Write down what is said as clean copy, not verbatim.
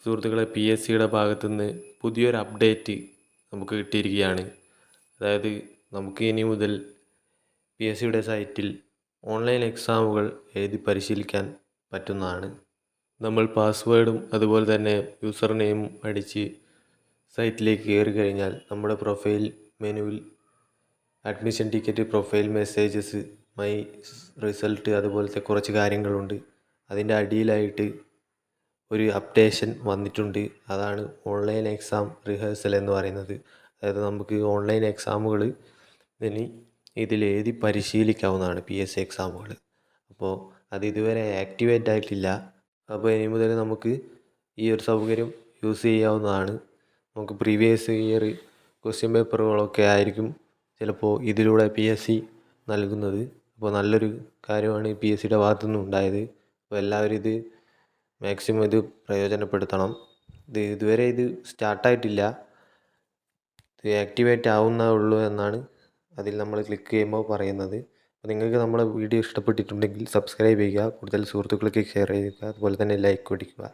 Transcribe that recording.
സുഹൃത്തുക്കളെ, P S സിയുടെ ഭാഗത്തുനിന്ന് പുതിയൊരു അപ്ഡേറ്റ് നമുക്ക് കിട്ടിയിരിക്കുകയാണ്. അതായത് നമുക്ക് ഇനി മുതൽ പി എസ് സിയുടെ സൈറ്റിൽ ഓൺലൈൻ എക്സാമുകൾ എഴുതി പരിശീലിക്കാൻ പറ്റുന്നതാണ്. നമ്മൾ പാസ്വേഡും അതുപോലെ തന്നെ യൂസർ നെയിമും അടിച്ച് സൈറ്റിലേക്ക് കയറി കഴിഞ്ഞാൽ നമ്മുടെ പ്രൊഫൈൽ മെനുവിൽ admission ticket, profile messages, my result അതുപോലത്തെ കുറച്ച് കാര്യങ്ങളുണ്ട്. അതിൻ്റെ അടിയിലായിട്ട് ഒരു അപ്ഡേഷൻ വന്നിട്ടുണ്ട്. അതാണ് ഓൺലൈൻ എക്സാം റിഹേഴ്സൽ എന്ന് പറയുന്നത്. അതായത് നമുക്ക് ഓൺലൈൻ എക്സാമുകൾ ഇനി ഇതിൽ എഴുതി പരിശീലിക്കാവുന്നതാണ്, പി എസ് സി എക്സാമുകൾ. അപ്പോൾ അത് ഇതുവരെ ആക്ടിവേറ്റ് ആയിട്ടില്ല. അപ്പോൾ ഇനി മുതൽ നമുക്ക് ഈ ഒരു സൗകര്യം യൂസ് ചെയ്യാവുന്നതാണ്. നമുക്ക് പ്രീവിയസ് ഇയർ ക്വസ്റ്റ്യൻ പേപ്പറുകളൊക്കെ ആയിരിക്കും ചിലപ്പോൾ ഇതിലൂടെ പി എസ് സി നൽകുന്നത്. അപ്പോൾ നല്ലൊരു കാര്യമാണ് പി എസ് സിയുടെ ഭാഗത്തുനിന്ന് ഉണ്ടായത്. അപ്പോൾ എല്ലാവരും ഇത് മാക്സിമം ഇത് പ്രയോജനപ്പെടുത്തണം. ഇതുവരെ ഇത് സ്റ്റാർട്ടായിട്ടില്ല, ഇത് ആക്ടിവേറ്റ് ആവുന്നേ ഉള്ളൂ എന്നാണ് അതിൽ നമ്മൾ ക്ലിക്ക് ചെയ്യുമ്പോൾ പറയുന്നത്. അപ്പോൾ നിങ്ങൾക്ക് നമ്മുടെ വീഡിയോ ഇഷ്ടപ്പെട്ടിട്ടുണ്ടെങ്കിൽ സബ്സ്ക്രൈബ് ചെയ്യുക, കൂടുതൽ സുഹൃത്തുക്കൾക്ക് ഷെയർ ചെയ്യുക, അതുപോലെ തന്നെ ലൈക്ക് അടിക്കുക.